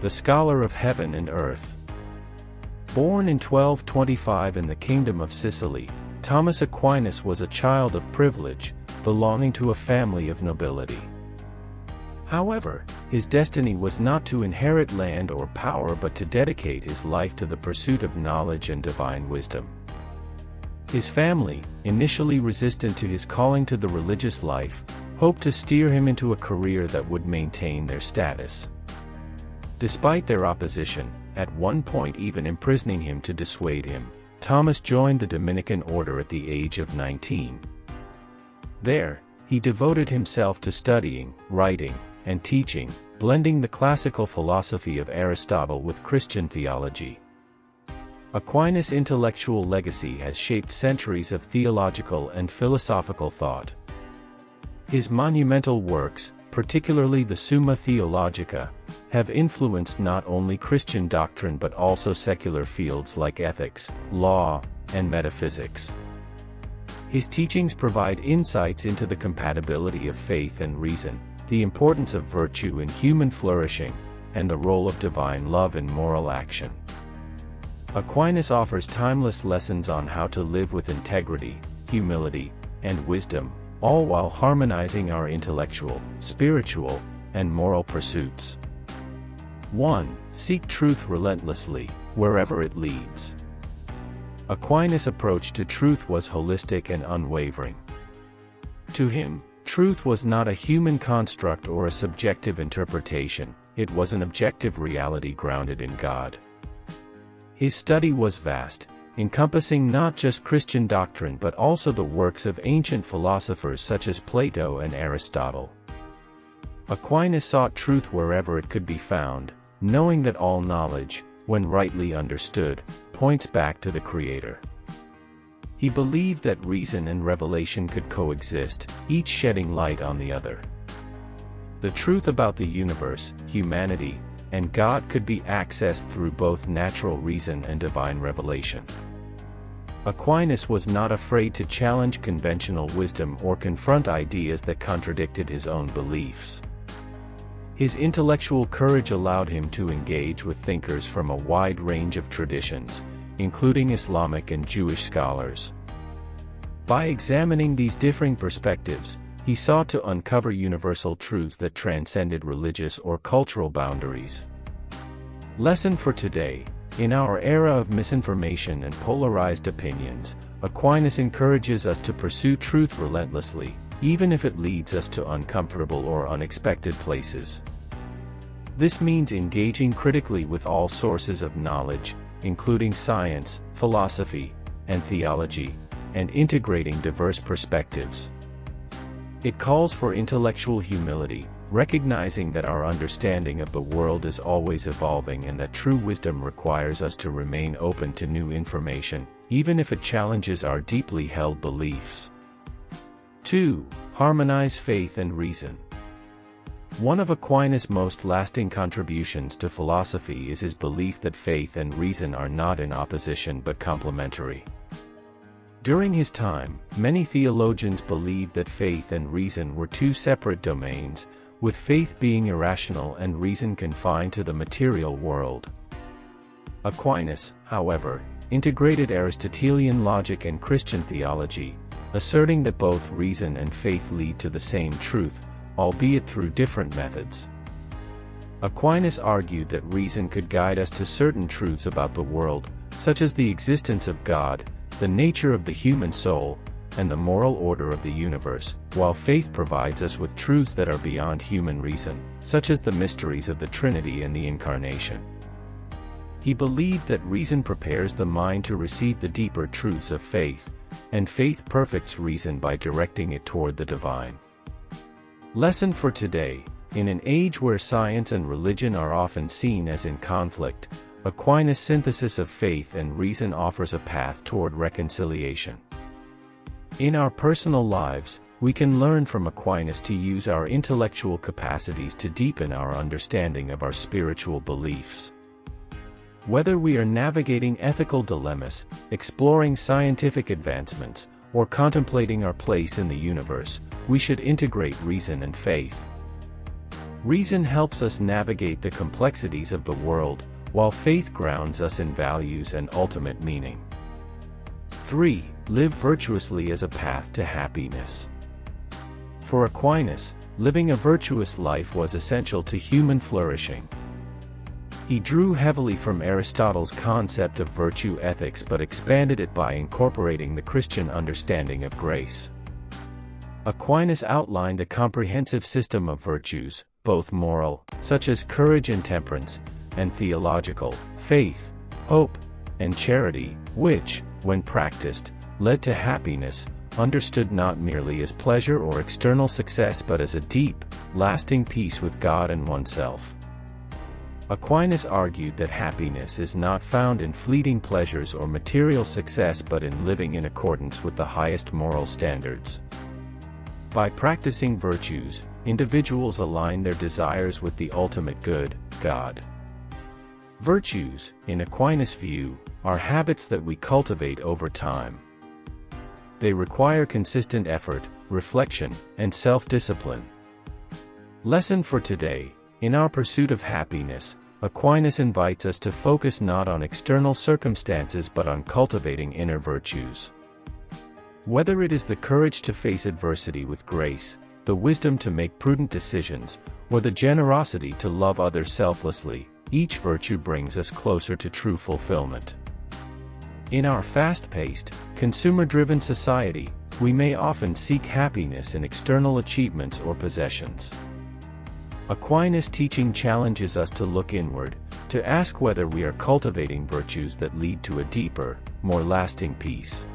the scholar of heaven and earth. Born in 1225 in the Kingdom of Sicily, Thomas Aquinas was a child of privilege, belonging to a family of nobility. However, his destiny was not to inherit land or power but to dedicate his life to the pursuit of knowledge and divine wisdom. His family, initially resistant to his calling to the religious life, hoped to steer him into a career that would maintain their status. Despite their opposition, at one point even imprisoning him to dissuade him, Thomas joined the Dominican order at the age of 19. There, he devoted himself to studying, writing, and teaching, blending the classical philosophy of Aristotle with Christian theology. Aquinas' intellectual legacy has shaped centuries of theological and philosophical thought. His monumental works, particularly the Summa Theologica, have influenced not only Christian doctrine but also secular fields like ethics, law, and metaphysics. His teachings provide insights into the compatibility of faith and reason, the importance of virtue in human flourishing, and the role of divine love in moral action. Aquinas offers timeless lessons on how to live with integrity, humility, and wisdom, all while harmonizing our intellectual, spiritual, and moral pursuits. 1. Seek truth relentlessly, wherever it leads. Aquinas' approach to truth was holistic and unwavering. To him, truth was not a human construct or a subjective interpretation, it was an objective reality grounded in God. His study was vast, encompassing not just Christian doctrine but also the works of ancient philosophers such as Plato and Aristotle. Aquinas sought truth wherever it could be found, knowing that all knowledge, when rightly understood, points back to the Creator. He believed that reason and revelation could coexist, each shedding light on the other. The truth about the universe, humanity, and God could be accessed through both natural reason and divine revelation. Aquinas was not afraid to challenge conventional wisdom or confront ideas that contradicted his own beliefs. His intellectual courage allowed him to engage with thinkers from a wide range of traditions, including Islamic and Jewish scholars. By examining these differing perspectives, he sought to uncover universal truths that transcended religious or cultural boundaries. Lesson for today: in our era of misinformation and polarized opinions, Aquinas encourages us to pursue truth relentlessly, even if it leads us to uncomfortable or unexpected places. This means engaging critically with all sources of knowledge, including science, philosophy, and theology, and integrating diverse perspectives. It calls for intellectual humility, recognizing that our understanding of the world is always evolving and that true wisdom requires us to remain open to new information, even if it challenges our deeply held beliefs. 2. Harmonize faith and reason. One of Aquinas' most lasting contributions to philosophy is his belief that faith and reason are not in opposition but complementary. During his time, many theologians believed that faith and reason were two separate domains, with faith being irrational and reason confined to the material world. Aquinas, however, integrated Aristotelian logic and Christian theology, asserting that both reason and faith lead to the same truth, albeit through different methods. Aquinas argued that reason could guide us to certain truths about the world, such as the existence of God, the nature of the human soul, and the moral order of the universe, while faith provides us with truths that are beyond human reason, such as the mysteries of the Trinity and the Incarnation. He believed that reason prepares the mind to receive the deeper truths of faith, and faith perfects reason by directing it toward the divine. Lesson for today: in an age where science and religion are often seen as in conflict, Aquinas' synthesis of faith and reason offers a path toward reconciliation. In our personal lives, we can learn from Aquinas to use our intellectual capacities to deepen our understanding of our spiritual beliefs. Whether we are navigating ethical dilemmas, exploring scientific advancements, or contemplating our place in the universe, we should integrate reason and faith. Reason helps us navigate the complexities of the world, while faith grounds us in values and ultimate meaning. 3. Live virtuously as a path to happiness. For Aquinas, living a virtuous life was essential to human flourishing. He drew heavily from Aristotle's concept of virtue ethics but expanded it by incorporating the Christian understanding of grace. Aquinas outlined a comprehensive system of virtues, both moral, such as courage and temperance, and theological, faith, hope, and charity, which, when practiced, led to happiness, understood not merely as pleasure or external success but as a deep, lasting peace with God and oneself. Aquinas argued that happiness is not found in fleeting pleasures or material success but in living in accordance with the highest moral standards. By practicing virtues, individuals align their desires with the ultimate good, God. Virtues, in Aquinas' view, are habits that we cultivate over time. They require consistent effort, reflection, and self-discipline. Lesson for today: in our pursuit of happiness, Aquinas invites us to focus not on external circumstances but on cultivating inner virtues. Whether it is the courage to face adversity with grace, the wisdom to make prudent decisions, or the generosity to love others selflessly, each virtue brings us closer to true fulfillment. In our fast-paced, consumer-driven society, we may often seek happiness in external achievements or possessions. Aquinas' teaching challenges us to look inward, to ask whether we are cultivating virtues that lead to a deeper, more lasting peace.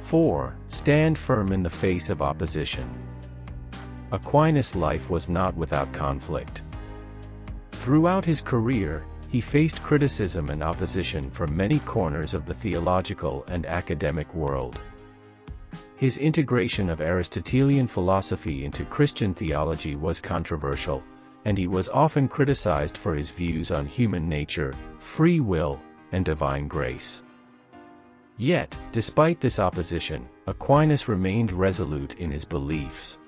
4. Stand firm in the face of opposition. Aquinas' life was not without conflict. Throughout his career, he faced criticism and opposition from many corners of the theological and academic world. His integration of Aristotelian philosophy into Christian theology was controversial, and he was often criticized for his views on human nature, free will, and divine grace. Yet, despite this opposition, Aquinas remained resolute in his beliefs.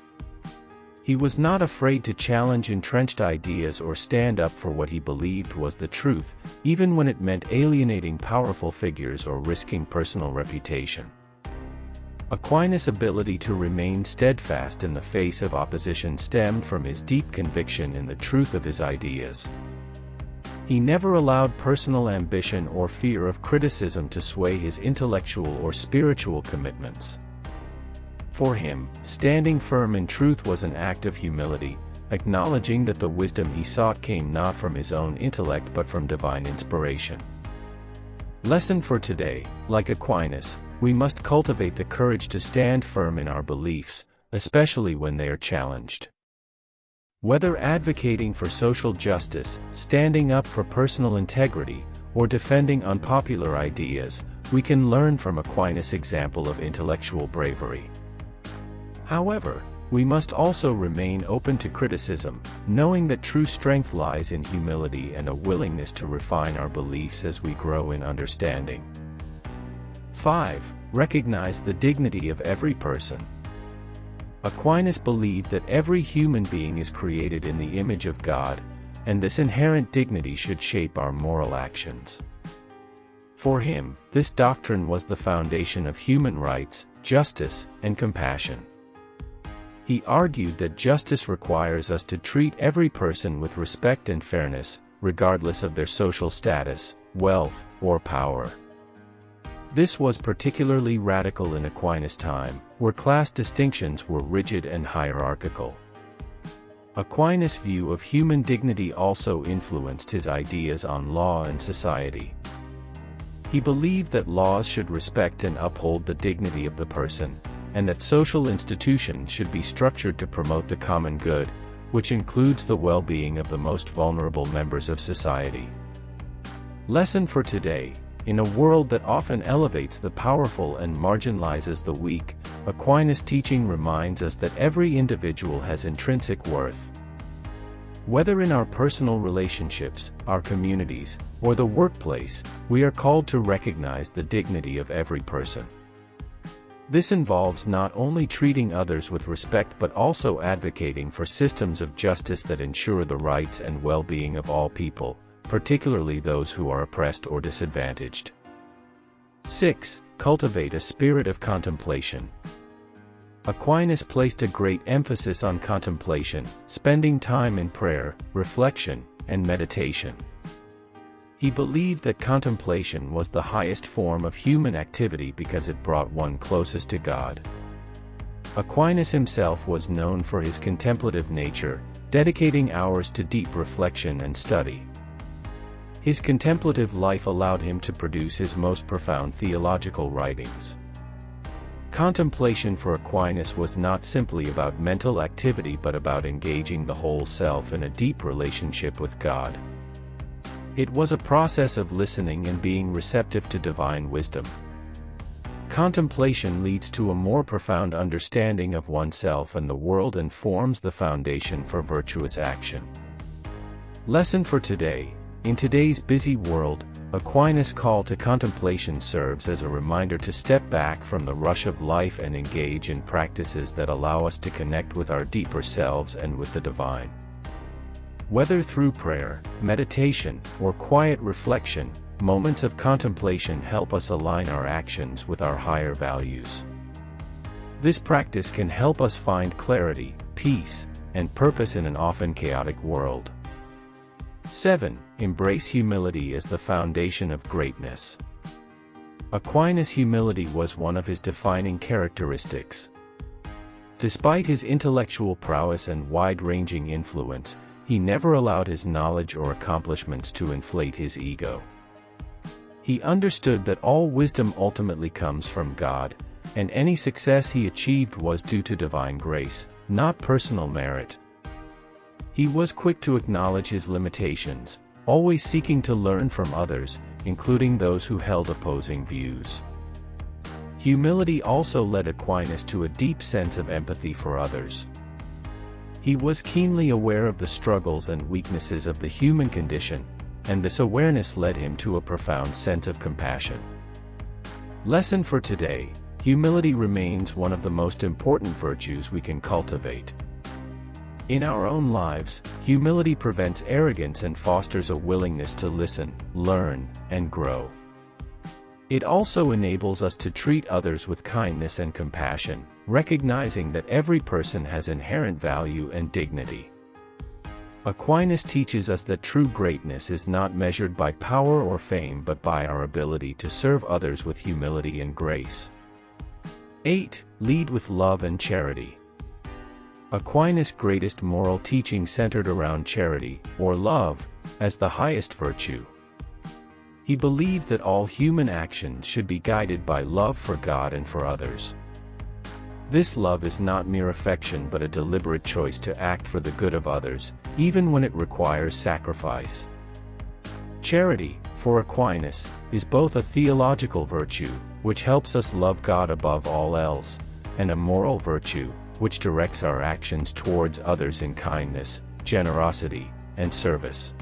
He was not afraid to challenge entrenched ideas or stand up for what he believed was the truth, even when it meant alienating powerful figures or risking personal reputation. Aquinas' ability to remain steadfast in the face of opposition stemmed from his deep conviction in the truth of his ideas. He never allowed personal ambition or fear of criticism to sway his intellectual or spiritual commitments. For him, standing firm in truth was an act of humility, acknowledging that the wisdom he sought came not from his own intellect but from divine inspiration. Lesson for today: like Aquinas, we must cultivate the courage to stand firm in our beliefs, especially when they are challenged. Whether advocating for social justice, standing up for personal integrity, or defending unpopular ideas, we can learn from Aquinas' example of intellectual bravery. However, we must also remain open to criticism, knowing that true strength lies in humility and a willingness to refine our beliefs as we grow in understanding. 5. Recognize the dignity of every person. Aquinas believed that every human being is created in the image of God, and this inherent dignity should shape our moral actions. For him, this doctrine was the foundation of human rights, justice, and compassion. He argued that justice requires us to treat every person with respect and fairness, regardless of their social status, wealth, or power. This was particularly radical in Aquinas' time, where class distinctions were rigid and hierarchical. Aquinas' view of human dignity also influenced his ideas on law and society. He believed that laws should respect and uphold the dignity of the person, and that social institutions should be structured to promote the common good, which includes the well-being of the most vulnerable members of society. Lesson for today: in a world that often elevates the powerful and marginalizes the weak, Aquinas' teaching reminds us that every individual has intrinsic worth. Whether in our personal relationships, our communities, or the workplace, we are called to recognize the dignity of every person. This involves not only treating others with respect but also advocating for systems of justice that ensure the rights and well-being of all people, particularly those who are oppressed or disadvantaged. 6. Cultivate a spirit of contemplation. Aquinas placed a great emphasis on contemplation, spending time in prayer, reflection, and meditation. He believed that contemplation was the highest form of human activity because it brought one closest to God. Aquinas himself was known for his contemplative nature, dedicating hours to deep reflection and study. His contemplative life allowed him to produce his most profound theological writings. Contemplation for Aquinas was not simply about mental activity but about engaging the whole self in a deep relationship with God. It was a process of listening and being receptive to divine wisdom. Contemplation leads to a more profound understanding of oneself and the world and forms the foundation for virtuous action. Lesson for today: in today's busy world, Aquinas' call to contemplation serves as a reminder to step back from the rush of life and engage in practices that allow us to connect with our deeper selves and with the divine. Whether through prayer, meditation, or quiet reflection, moments of contemplation help us align our actions with our higher values. This practice can help us find clarity, peace, and purpose in an often chaotic world. 7. Embrace humility as the foundation of greatness. Aquinas' humility was one of his defining characteristics. Despite his intellectual prowess and wide-ranging influence, he never allowed his knowledge or accomplishments to inflate his ego. He understood that all wisdom ultimately comes from God, and any success he achieved was due to divine grace, not personal merit. He was quick to acknowledge his limitations, always seeking to learn from others, including those who held opposing views. Humility also led Aquinas to a deep sense of empathy for others. He was keenly aware of the struggles and weaknesses of the human condition, and this awareness led him to a profound sense of compassion. Lesson for today: humility remains one of the most important virtues we can cultivate. In our own lives, humility prevents arrogance and fosters a willingness to listen, learn, and grow. It also enables us to treat others with kindness and compassion, recognizing that every person has inherent value and dignity. Aquinas teaches us that true greatness is not measured by power or fame but by our ability to serve others with humility and grace. 8. Lead with love and charity. Aquinas' greatest moral teaching centered around charity, or love, as the highest virtue. He believed that all human actions should be guided by love for God and for others. This love is not mere affection but a deliberate choice to act for the good of others, even when it requires sacrifice. Charity, for Aquinas, is both a theological virtue, which helps us love God above all else, and a moral virtue, which directs our actions towards others in kindness, generosity, and service.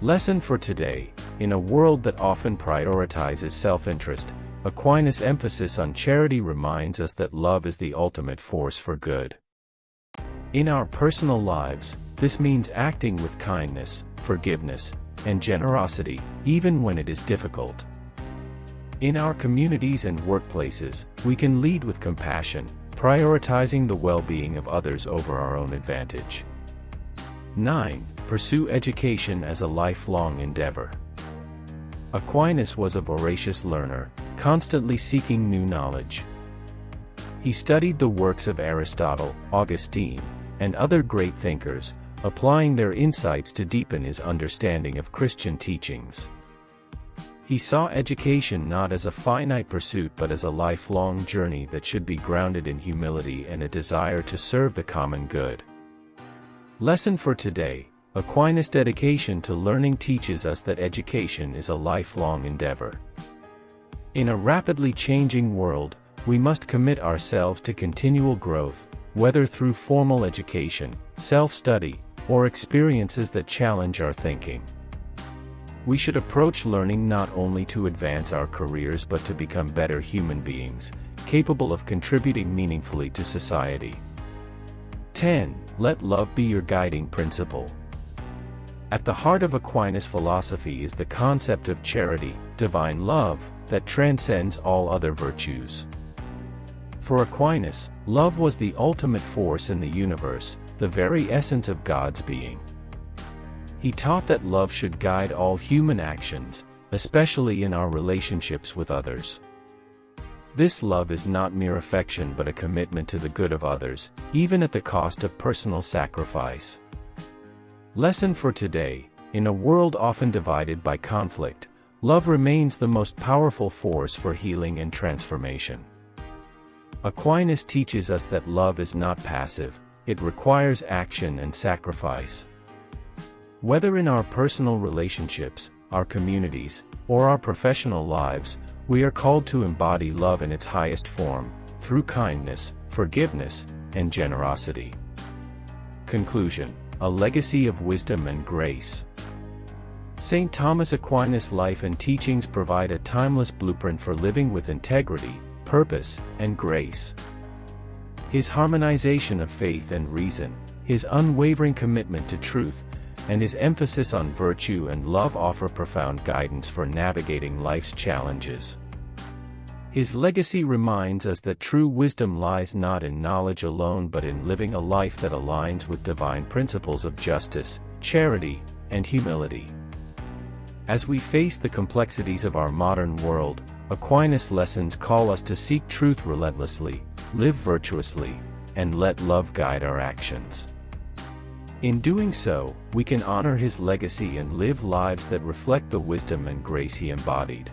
Lesson for today: in a world that often prioritizes self-interest, Aquinas' emphasis on charity reminds us that love is the ultimate force for good. In our personal lives, this means acting with kindness, forgiveness, and generosity, even when it is difficult. In our communities and workplaces, we can lead with compassion, prioritizing the well-being of others over our own advantage. 9. Pursue education as a lifelong endeavor. Aquinas was a voracious learner, constantly seeking new knowledge. He studied the works of Aristotle, Augustine, and other great thinkers, applying their insights to deepen his understanding of Christian teachings. He saw education not as a finite pursuit but as a lifelong journey that should be grounded in humility and a desire to serve the common good. Lesson for today: Aquinas' dedication to learning teaches us that education is a lifelong endeavor. In a rapidly changing world, we must commit ourselves to continual growth, whether through formal education, self-study, or experiences that challenge our thinking. We should approach learning not only to advance our careers but to become better human beings, capable of contributing meaningfully to society. 10. Let love be your guiding principle. At the heart of Aquinas' philosophy is the concept of charity, divine love, that transcends all other virtues. For Aquinas, love was the ultimate force in the universe, the very essence of God's being. He taught that love should guide all human actions, especially in our relationships with others. This love is not mere affection but a commitment to the good of others, even at the cost of personal sacrifice. Lesson for today: in a world often divided by conflict, love remains the most powerful force for healing and transformation. Aquinas teaches us that love is not passive, it requires action and sacrifice. Whether in our personal relationships, our communities, or our professional lives, we are called to embody love in its highest form, through kindness, forgiveness, and generosity. Conclusion: a legacy of wisdom and grace. St. Thomas Aquinas' life and teachings provide a timeless blueprint for living with integrity, purpose, and grace. His harmonization of faith and reason, his unwavering commitment to truth, and his emphasis on virtue and love offer profound guidance for navigating life's challenges. His legacy reminds us that true wisdom lies not in knowledge alone but in living a life that aligns with divine principles of justice, charity, and humility. As we face the complexities of our modern world, Aquinas' lessons call us to seek truth relentlessly, live virtuously, and let love guide our actions. In doing so, we can honor his legacy and live lives that reflect the wisdom and grace he embodied.